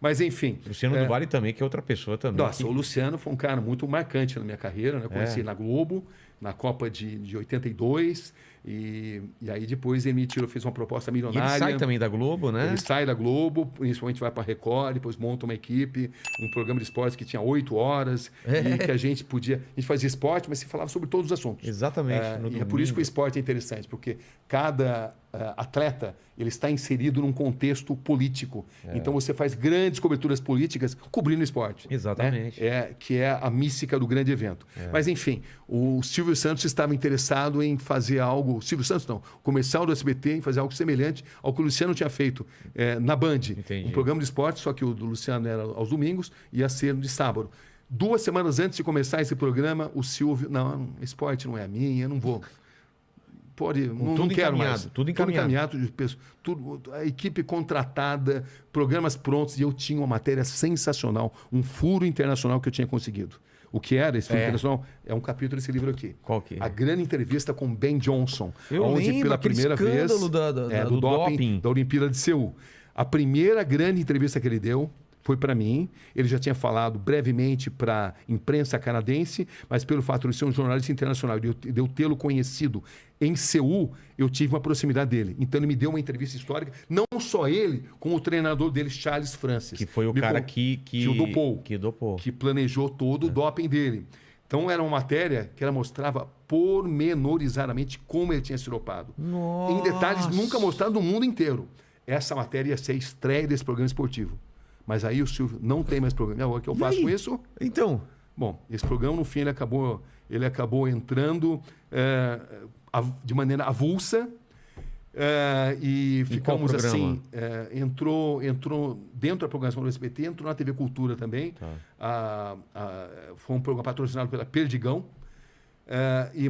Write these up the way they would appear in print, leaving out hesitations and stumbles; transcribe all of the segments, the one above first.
Mas, enfim. Luciano do Vale também, que é outra pessoa também. Nossa, o Luciano foi um cara muito marcante na minha carreira, né? Conheci ele na Globo, na Copa de 82. E aí depois ele fez uma proposta milionária. E ele sai também da Globo, né? Ele sai da Globo, principalmente vai para a Record, depois monta uma equipe, um programa de esporte que tinha 8 horas, e que a gente fazia esporte, mas se falava sobre todos os assuntos. Exatamente. E é por isso que o esporte é interessante, porque cada atleta ele está inserido num contexto político. Então você faz grandes coberturas políticas cobrindo o esporte. Exatamente. Né? Que é a mística do grande evento. Mas enfim, o Silvio Santos estava interessado em fazer algo. Silvio Santos não, o comercial do SBT, em fazer algo semelhante ao que o Luciano tinha feito na Band. Entendi. Um programa de esporte, só que o do Luciano era aos domingos e ia ser de sábado. 2 semanas antes de começar esse programa, o Silvio, não, esporte não é a minha, eu não vou. Não quero mais. Tudo encaminhado. A equipe contratada, programas prontos, e eu tinha uma matéria sensacional, um furo internacional que eu tinha conseguido. O que era esse furo internacional? É um capítulo desse livro aqui. Qual que é? A grande entrevista com Ben Johnson. Eu onde lembro pela primeira vez do doping da Olimpíada de Seul. A primeira grande entrevista que ele deu foi para mim. Ele já tinha falado brevemente para a imprensa canadense, mas pelo fato de ele ser um jornalista internacional e de eu tê-lo conhecido em Seul, eu tive uma proximidade dele. Então ele me deu uma entrevista histórica, não só ele, como o treinador dele, Charles Francis. Que foi o cara que o dopou. Que planejou todo o doping dele. Então era uma matéria que ela mostrava pormenorizadamente como ele tinha se dopado. Nossa. Em detalhes nunca mostrados no mundo inteiro. Essa matéria ia ser a estreia desse programa esportivo. Mas aí o Silvio não tem mais programa. O que eu faço com isso? Então. Bom, esse programa, no fim, ele acabou entrando de maneira avulsa e ficamos assim. Entrou dentro da programação do SBT, entrou na TV Cultura também. Foi um programa patrocinado pela Perdigão.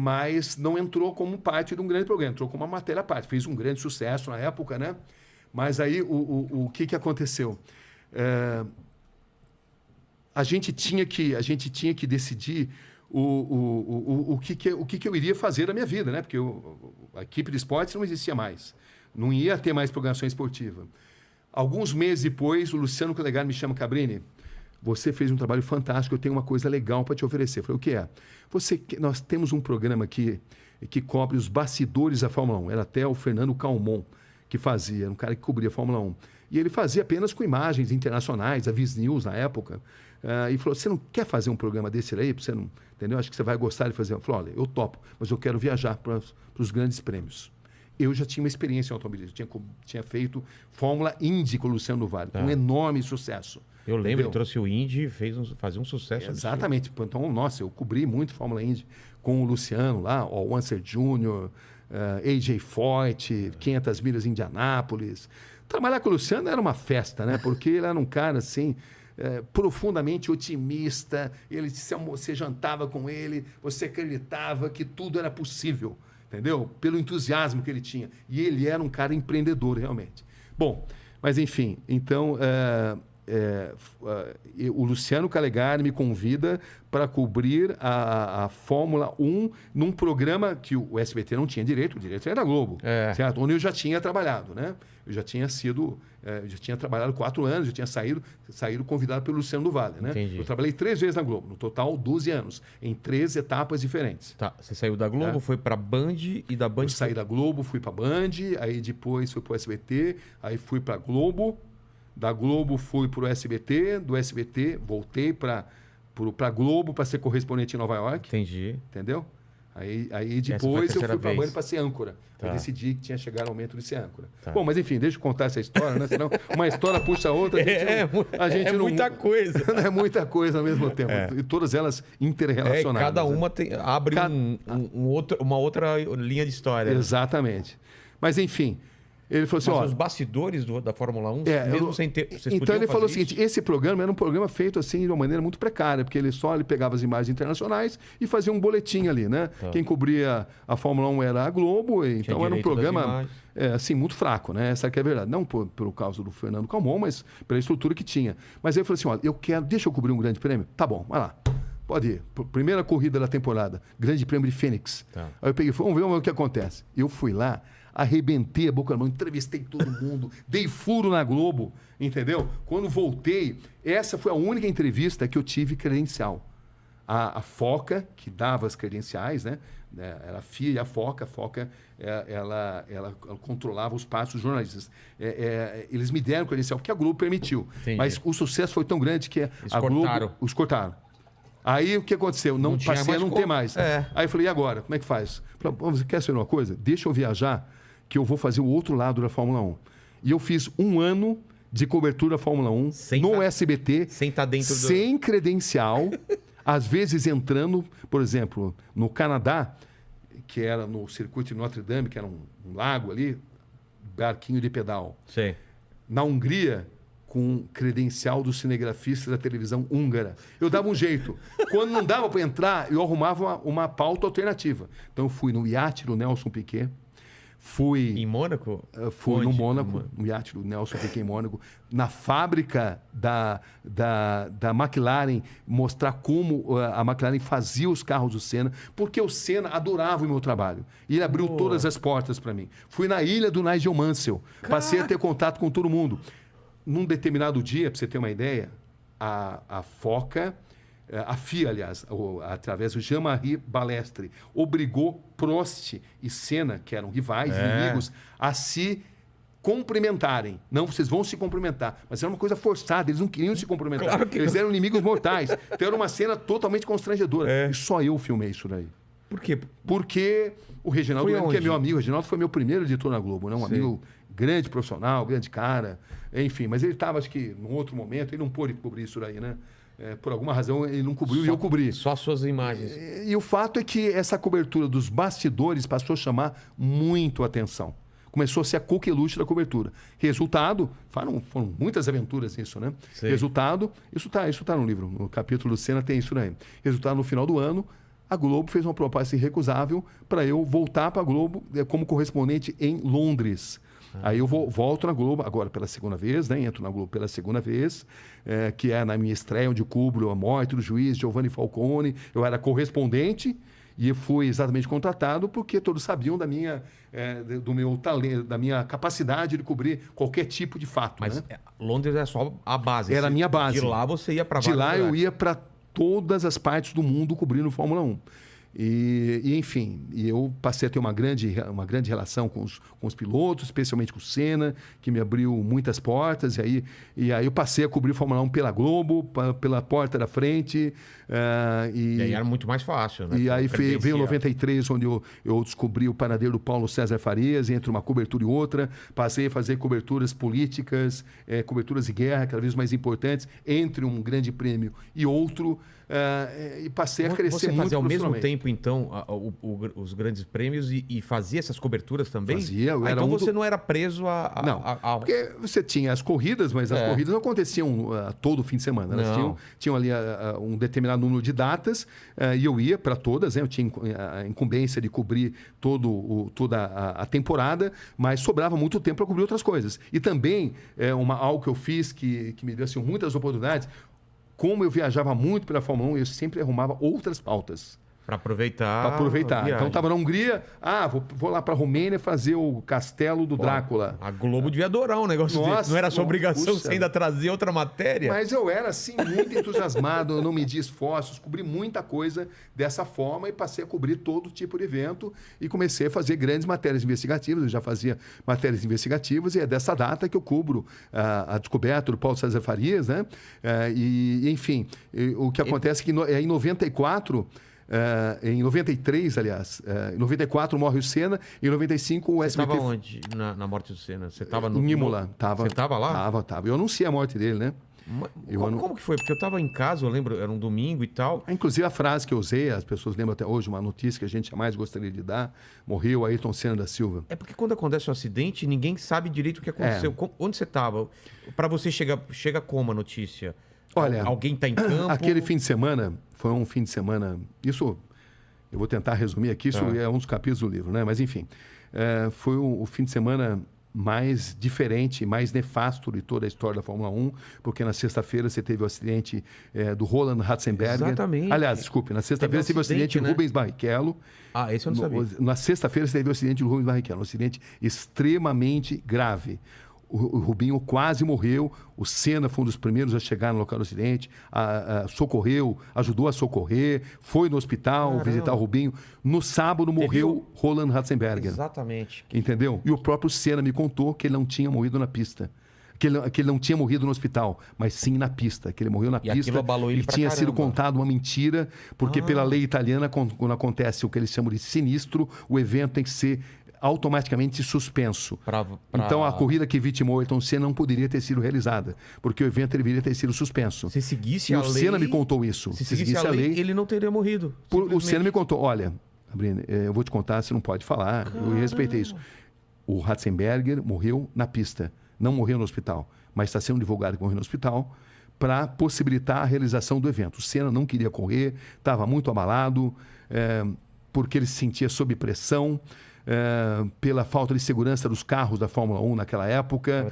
Mas não entrou como parte de um grande programa, entrou como uma matéria à parte. Fez um grande sucesso na época, né? Mas aí o que aconteceu? A gente tinha que decidir o que eu iria fazer da minha vida, né? Porque a equipe de esportes não existia mais. Não ia ter mais programação esportiva. Alguns meses depois, o Luciano Calegari me chama: Cabrini, você fez um trabalho fantástico, eu tenho uma coisa legal para te oferecer. Eu falei: o que é? Nós temos um programa aqui que cobre os bastidores da Fórmula 1. Era até o Fernando Calmon que fazia, um cara que cobria a Fórmula 1. E ele fazia apenas com imagens internacionais, a Viz News na época. E falou: você não quer fazer um programa desse aí? Você não, entendeu? Acho que você vai gostar de fazer. Eu falei: olha, eu topo, mas eu quero viajar para os grandes prêmios. Eu já tinha uma experiência em automobilismo. Tinha feito Fórmula Indy com o Luciano do Vale, com um enorme sucesso. Eu lembro, ele trouxe o Indy e fazia um sucesso. Exatamente. Absurdo. Então, nossa, eu cobri muito Fórmula Indy com o Luciano lá, o Ansel Jr., AJ Foyt, 500 milhas em Indianápolis. Trabalhar com o Luciano era uma festa, né? Porque ele era um cara assim, profundamente otimista. Você jantava com ele, você acreditava que tudo era possível, entendeu? Pelo entusiasmo que ele tinha. E ele era um cara empreendedor, realmente. Bom, mas enfim, então o Luciano Calegari me convida para cobrir a Fórmula 1 num programa que o SBT não tinha direito, o direito era da Globo, certo? Onde eu já tinha trabalhado, né? Eu já tinha trabalhado 4 anos, já tinha saído convidado pelo Luciano do Vale, né? Entendi. Eu trabalhei 3 vezes na Globo, no total 12 anos, em 3 etapas diferentes. Tá, você saiu da Globo, foi para Band e da Band... Eu saí da Globo, fui para Band, aí depois fui para o SBT, aí fui para Globo, da Globo fui para o SBT, do SBT voltei para Globo para ser correspondente em Nova York. Entendi. Entendeu? Aí depois eu fui para a Band para ser âncora. Tá. Eu decidi que tinha chegado o momento de ser âncora. Tá. Bom, mas enfim, deixa eu contar essa história, né? Senão uma história puxa a outra. É muita coisa. É muita coisa ao mesmo tempo. E todas elas interrelacionadas. Cada uma abre uma outra linha de história. Exatamente. Mas enfim... Ele falou assim, mas os bastidores da Fórmula 1, mesmo sem ter... Então ele falou o seguinte, esse programa era um programa feito assim de uma maneira muito precária, porque ele pegava as imagens internacionais e fazia um boletim ali, né? Tá. Quem cobria a Fórmula 1 era a Globo, então era um programa assim, muito fraco, né? Essa que é a verdade. Não por causa do Fernando Calmon, mas pela estrutura que tinha. Mas ele falou assim, olha, deixa eu cobrir um grande prêmio? Tá bom, vai lá. Pode ir. Primeira corrida da temporada, Grande Prêmio de Phoenix. Tá. Aí eu peguei, vamos ver o que acontece. Eu fui lá, arrebentei a boca na mão, entrevistei todo mundo, dei furo na Globo, entendeu? Quando voltei, essa foi a única entrevista que eu tive credencial. A Foca, que dava as credenciais, né? Era a FIA e a Foca, ela controlava os passos dos jornalistas. Eles me deram credencial porque a Globo permitiu. Entendi. Mas o sucesso foi tão grande que Eles a Globo... cortaram. Os cortaram. Aí o que aconteceu? Não tinha passei a mais não ter mais. É. Aí eu falei, e agora? Como é que faz? Falei, você quer saber uma coisa? Deixa eu viajar, que eu vou fazer o outro lado da Fórmula 1. E eu fiz 1 ano de cobertura da Fórmula 1 no SBT, sem estar dentro do... sem credencial, às vezes entrando, por exemplo, no Canadá, que era no circuito de Notre Dame, que era um lago ali, barquinho de pedal. Sei. Na Hungria, com credencial do cinegrafista da televisão húngara. Eu dava um jeito. Quando não dava para entrar, eu arrumava uma pauta alternativa. Então, eu fui no iate do Nelson Piquet, fui... Em Mônaco? Fui Onde? no Mônaco, no iate do Nelson Piquet em Mônaco, na fábrica da McLaren, mostrar como a McLaren fazia os carros do Senna, porque o Senna adorava o meu trabalho. E ele abriu todas as portas para mim. Fui na ilha do Nigel Mansell, passei a ter contato com todo mundo. Num determinado dia, para você ter uma ideia, a Foca, a FIA, aliás, através do Jean-Marie Balestre, obrigou Prost e Senna, que eram rivais, inimigos, a se cumprimentarem. Não, vocês vão se cumprimentar. Mas era uma coisa forçada, eles não queriam se cumprimentar. Claro que eles não. eram inimigos mortais. Então era uma cena totalmente constrangedora. E só eu filmei isso daí. Por quê? Porque o Reginaldo, Foi que é onde? meu amigo, o Reginaldo foi meu primeiro editor na Globo, né? Um Sei. amigo grande profissional, grande cara, enfim. Mas ele estava, acho que, num outro momento, ele não pôde cobrir isso daí, né? Por alguma razão, ele não cobriu e eu cobri. Só as suas imagens. E o fato é que essa cobertura dos bastidores passou a chamar muito a atenção. Começou a ser a coqueluche da cobertura. Resultado, foram muitas aventuras nisso, né? Sei. Resultado, isso tá no livro, no capítulo do Senna tem isso daí. Resultado, no final do ano, a Globo fez uma proposta irrecusável para eu voltar para a Globo como correspondente em Londres. Aí eu volto na Globo, agora pela segunda vez, né? Entro na Globo pela segunda vez, que é na minha estreia, onde eu cubro a morte do juiz Giovanni Falcone. Eu era correspondente e eu fui exatamente contratado porque todos sabiam do meu talento, da minha capacidade de cobrir qualquer tipo de fato. Mas né? Londres é só a base. Era a minha base. De lá você ia para De lá eu ia para todas as partes do mundo cobrindo Fórmula 1. Enfim, eu passei a ter uma grande relação com os pilotos, especialmente com o Senna, que me abriu muitas portas. E aí eu passei a cobrir Fórmula 1 pela Globo, pela porta da frente. E aí era muito mais fácil, né? E aí veio Credencial. em 93, onde eu descobri o paradeiro do Paulo César Farias, entre uma cobertura e outra. Passei a fazer coberturas políticas, coberturas de guerra, cada vez mais importantes, entre um grande prêmio e outro. E passei a crescer muito. Você fazia ao mesmo profissionalmente. tempo, então, os grandes prêmios e fazia essas coberturas também? Fazia, eu era então um você não era preso Não, porque você tinha as corridas, mas as corridas não aconteciam todo fim de semana. Elas tinham ali um determinado número de datas e eu ia para todas. Né? Eu tinha a incumbência de cobrir toda a temporada, mas sobrava muito tempo para cobrir outras coisas. E também, algo que eu fiz que me deu assim, muitas oportunidades, como eu viajava muito pela Fórmula 1, eu sempre arrumava outras pautas. Para aproveitar. Para aproveitar. a Então, estava na Hungria, vou lá para a Romênia fazer o castelo do Drácula. A Globo devia adorar um negócio desse. Não era sua obrigação você ainda trazer outra matéria? Mas eu era, assim, muito entusiasmado, eu não medi esforços, cobri muita coisa dessa forma e passei a cobrir todo tipo de evento e comecei a fazer grandes matérias investigativas. Eu já fazia matérias investigativas e é dessa data que eu cubro a descoberta do Paulo César Farias, né? Enfim, o que acontece é que em 94... em 93, aliás, em 94 morre o Senna, em 95 o SBT... Você estava onde na morte do Senna? Você estava no... Em Imola. Você estava lá? Tava. Eu anunciei a morte dele, né? Como que foi? Porque eu estava em casa, eu lembro, era um domingo e tal. Inclusive a frase que eu usei, as pessoas lembram até hoje, uma notícia que a gente jamais gostaria de dar, morreu Ayrton Senna da Silva. É porque quando acontece um acidente, ninguém sabe direito o que aconteceu. Onde você estava? Para você chega como a notícia? Olha, alguém está em campo? Aquele fim de semana, foi um fim de semana... Isso, eu vou tentar resumir aqui, isso é um dos capítulos do livro, né? Mas, enfim, foi o fim de semana mais diferente, mais nefasto de toda a história da Fórmula 1, porque na sexta-feira você teve o acidente do Roland Ratzenberger. Exatamente. Aliás, desculpe, na sexta-feira você teve o acidente do Rubens Barrichello. Ah, esse eu não sabia. Na sexta-feira você teve o acidente do Rubens Barrichello, um acidente extremamente grave. O Rubinho quase morreu, o Senna foi um dos primeiros a chegar no local do acidente, socorreu, ajudou a socorrer, foi no hospital visitar o Rubinho. No sábado morreu Roland Ratzenberger. Exatamente. Entendeu? E o próprio Senna me contou que ele não tinha morrido na pista. Que ele não tinha morrido no hospital, mas sim na pista, que ele morreu na pista. Aquilo abalou ele e pra tinha caramba. sido contado uma mentira, porque pela lei italiana, quando acontece o que eles chamam de sinistro, o evento tem que ser automaticamente suspenso. Então, a corrida que vitimou Ayrton Senna não poderia ter sido realizada, porque o evento deveria ter sido suspenso. Se seguisse e a o lei... Senna me contou isso. Se seguisse a lei, ele não teria morrido. O Senna me contou, olha, Sabrina, eu vou te contar, você não pode falar, eu respeitei isso. O Ratzenberger morreu na pista, não morreu no hospital, mas está sendo divulgado que morreu no hospital para possibilitar a realização do evento. O Senna não queria correr, estava muito abalado, porque ele se sentia sob pressão, pela falta de segurança dos carros da Fórmula 1 naquela época,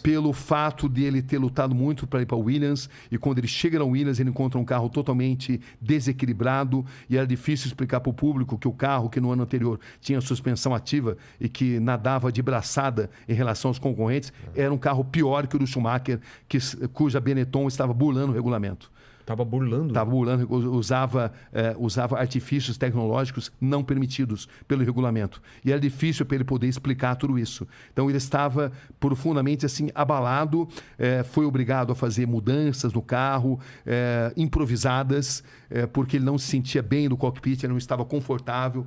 pelo fato de ele ter lutado muito para ir para o Williams, e quando ele chega na Williams ele encontra um carro totalmente desequilibrado, e era difícil explicar para o público que o carro que no ano anterior tinha suspensão ativa e que nadava de braçada em relação aos concorrentes, era um carro pior que o do Schumacher, cuja Benetton estava burlando o regulamento. Estava burlando? Estava burlando, usava artifícios tecnológicos não permitidos pelo regulamento. E era difícil para ele poder explicar tudo isso. Então, ele estava profundamente assim, abalado, foi obrigado a fazer mudanças no carro, improvisadas, porque ele não se sentia bem no cockpit, ele não estava confortável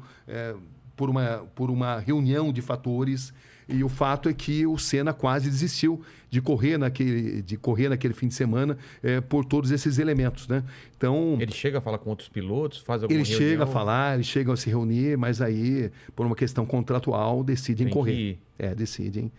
por uma reunião de fatores. E o fato é que o Senna quase desistiu de correr naquele fim de semana por todos esses elementos, né? Então, ele chega a falar com outros pilotos, faz alguma reunião? Ele chega a falar, eles chegam a se reunir, mas aí, por uma questão contratual, decidem correr. Decidem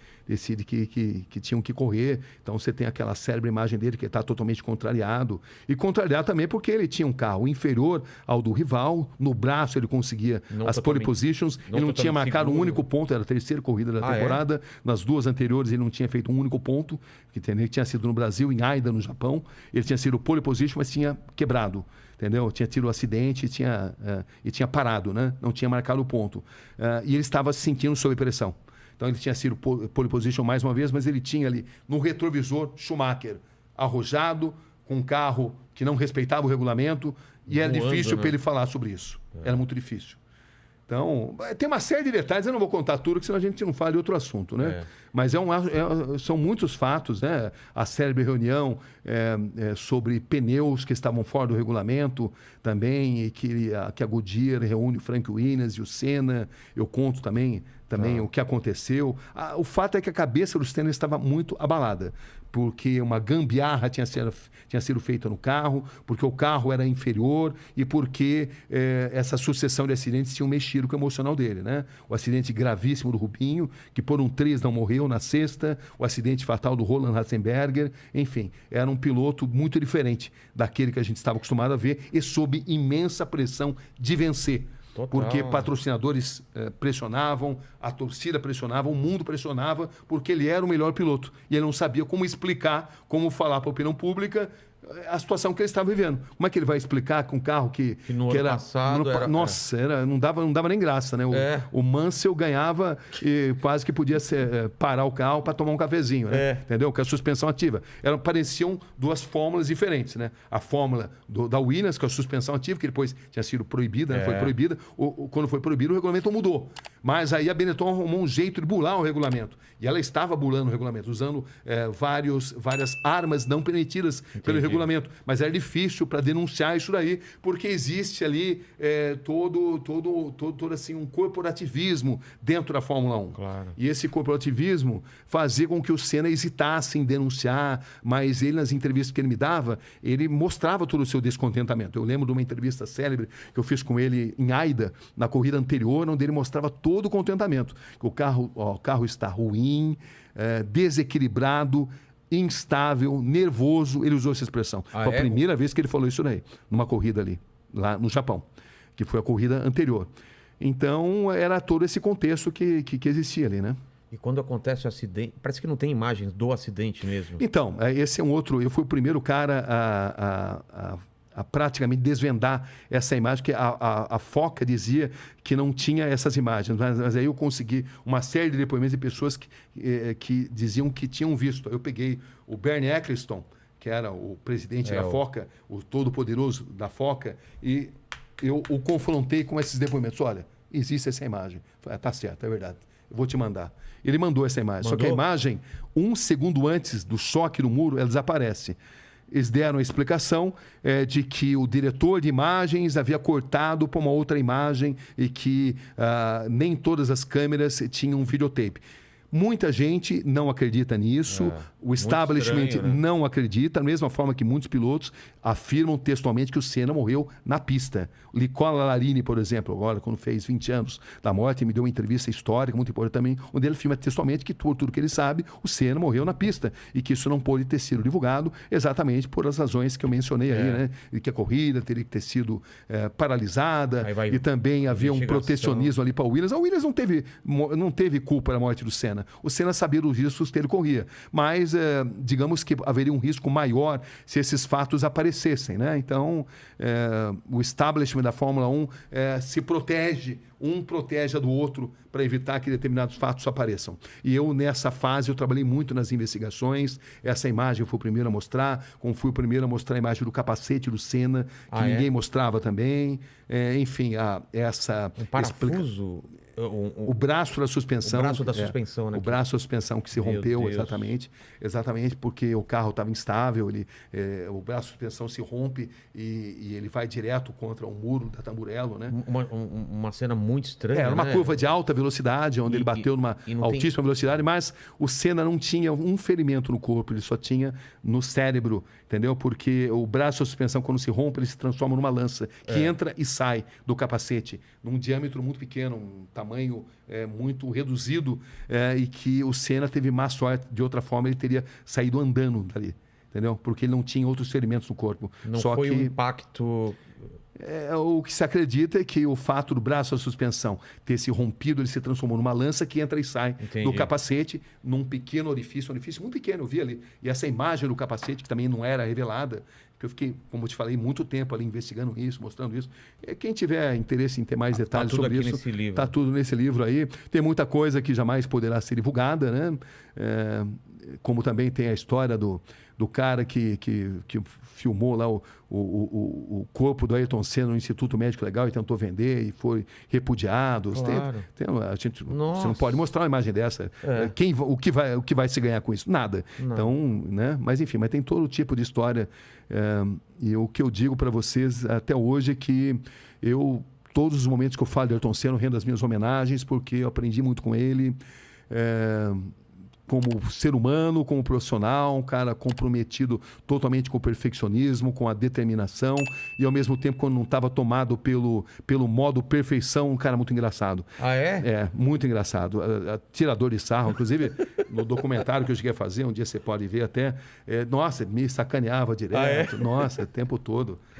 que tinham que correr. Então, você tem aquela célebre imagem dele que está totalmente contrariado. E contrariado também porque ele tinha um carro inferior ao do rival. No braço, ele conseguia as pole positions. Ele não tinha marcado um único ponto. Era a terceira corrida da temporada. Nas duas anteriores, ele não tinha feito um único ponto. Que tinha sido no Brasil, em Aida, no Japão. Ele tinha sido pole position, mas tinha quebrado. Entendeu? Tinha tido um acidente e tinha parado, né? Não tinha marcado o ponto. E ele estava se sentindo sob pressão. Então, ele tinha sido pole position mais uma vez, mas ele tinha ali no retrovisor Schumacher arrojado, com um carro que não respeitava o regulamento, e era difícil para ele falar sobre isso. Era muito difícil. Então, tem uma série de detalhes, eu não vou contar tudo, porque senão a gente não fala de outro assunto, né? Mas são muitos fatos, né? A célebre reunião sobre pneus que estavam fora do regulamento também, e que a Goodyear reúne o Frank Williams e o Senna. Eu conto também o que aconteceu. O fato é que a cabeça do Senna estava muito abalada, porque uma gambiarra tinha sido feita no carro, porque o carro era inferior e porque essa sucessão de acidentes tinham mexido com o emocional dele, né? O acidente gravíssimo do Rubinho, que por um triz não morreu na sexta, o acidente fatal do Roland Ratzenberger, enfim, era um piloto muito diferente daquele que a gente estava acostumado a ver e sob imensa pressão de vencer. Total. Porque patrocinadores pressionavam, a torcida pressionava, o mundo pressionava, porque ele era o melhor piloto. E ele não sabia como explicar, como falar para a opinião pública a situação que ele estava vivendo. Como é que ele vai explicar com um carro que no ano passado nossa, não dava nem graça, né? O Mansell ganhava e quase que podia parar o carro para tomar um cafezinho, né? Entendeu? Com a suspensão ativa. Pareciam duas fórmulas diferentes, né? A fórmula da Williams, com a suspensão ativa, que depois tinha sido proibida, né? Foi proibida. Quando foi proibido, o regulamento mudou. Mas aí a Benetton arrumou um jeito de burlar o regulamento. E ela estava burlando o regulamento, usando várias armas não permitidas pelo regulamento. Mas era difícil para denunciar isso daí, porque existe ali todo assim, um corporativismo dentro da Fórmula 1. Claro. E esse corporativismo fazia com que o Senna hesitasse em denunciar, mas ele, nas entrevistas que ele me dava, ele mostrava todo o seu descontentamento. Eu lembro de uma entrevista célebre que eu fiz com ele em Aida, na corrida anterior, onde ele mostrava todo o contentamento. Que o carro está ruim, desequilibrado, instável, nervoso. Ele usou essa expressão. Foi a primeira vez que ele falou isso daí, numa corrida ali, lá no Japão, que foi a corrida anterior. Então, era todo esse contexto que existia ali, né? E quando acontece o acidente, parece que não tem imagens do acidente mesmo. Então, esse é um outro... Eu fui o primeiro cara a praticamente desvendar essa imagem, que a Foca dizia que não tinha essas imagens, mas aí eu consegui uma série de depoimentos de pessoas que diziam que tinham visto. Eu peguei o Bernie Eccleston, que era o presidente da Foca, o todo-poderoso da Foca, e eu o confrontei com esses depoimentos. Olha, existe essa imagem. Falei, tá certo, é verdade. Eu vou te mandar. Ele mandou essa imagem. Só que a imagem, 1 segundo antes do choque no muro, ela desaparece. Eles deram a explicação de que o diretor de imagens havia cortado para uma outra imagem e que nem todas as câmeras tinham videotape. Muita gente não acredita nisso, o establishment estranho, né? não acredita, da mesma forma que muitos pilotos afirmam textualmente que o Senna morreu na pista. Nicola Larini, por exemplo, agora quando fez 20 anos da morte, me deu uma entrevista histórica, muito importante também, onde ele afirma textualmente que, por tudo que ele sabe, o Senna morreu na pista e que isso não pôde ter sido divulgado exatamente por as razões que eu mencionei aí, né? E que a corrida teria que ter sido paralisada e também havia um protecionismo ali para o Williams. A Williams não teve culpa da morte do Senna. O Senna sabia dos riscos que ele corria, mas digamos que haveria um risco maior se esses fatos aparecessem, né? Então, o establishment da Fórmula 1 se protege, um protege a do outro para evitar que determinados fatos apareçam. E eu, nessa fase, eu trabalhei muito nas investigações. Essa imagem eu fui o primeiro a mostrar, como fui o primeiro a mostrar a imagem do capacete do Senna, que ninguém mostrava também. Enfim, essa... Um parafuso... O braço da suspensão. O braço da suspensão, né? O braço da suspensão que se rompeu, exatamente porque o carro estava instável, o braço da suspensão se rompe e ele vai direto contra o muro da Tamburello, né? Uma cena muito estranha, era uma né? curva de alta velocidade, onde ele bateu numa altíssima velocidade, mas o Senna não tinha um ferimento no corpo, ele só tinha no cérebro, entendeu? Porque o braço da suspensão, quando se rompe, ele se transforma numa lança, que entra e sai do capacete, num diâmetro muito pequeno, um tamanho muito reduzido, e que o Senna teve má sorte, de outra forma ele teria saído andando dali, entendeu? Porque ele não tinha outros ferimentos no corpo. Não foi um impacto... O que se acredita é que o fato do braço da suspensão ter se rompido, ele se transformou numa lança que entra e sai do capacete, num pequeno orifício, um orifício muito pequeno, eu vi ali. E essa imagem do capacete, que também não era revelada, que eu fiquei, como eu te falei, muito tempo ali investigando isso, mostrando isso. Quem tiver interesse em ter mais detalhes sobre isso, está tudo nesse livro aí. Tem muita coisa que jamais poderá ser divulgada, né? Como também tem a história do cara que filmou lá o corpo do Ayrton Senna no Instituto Médico Legal e tentou vender e foi repudiado. Claro. Você não pode mostrar uma imagem dessa. O que vai se ganhar com isso? Nada. Não. Então, né? Mas enfim, mas tem todo tipo de história. E o que eu digo para vocês até hoje é que todos os momentos que eu falo de Ayrton Senna, eu rendo as minhas homenagens, porque eu aprendi muito com ele. Como ser humano, como profissional, um cara comprometido totalmente com o perfeccionismo, com a determinação e, ao mesmo tempo, quando não estava tomado pelo modo perfeição, um cara muito engraçado. Ah, é? Muito engraçado. Tirador de sarro, inclusive, no documentário que eu cheguei a fazer, um dia você pode ver até, nossa, me sacaneava direto, nossa, o tempo todo.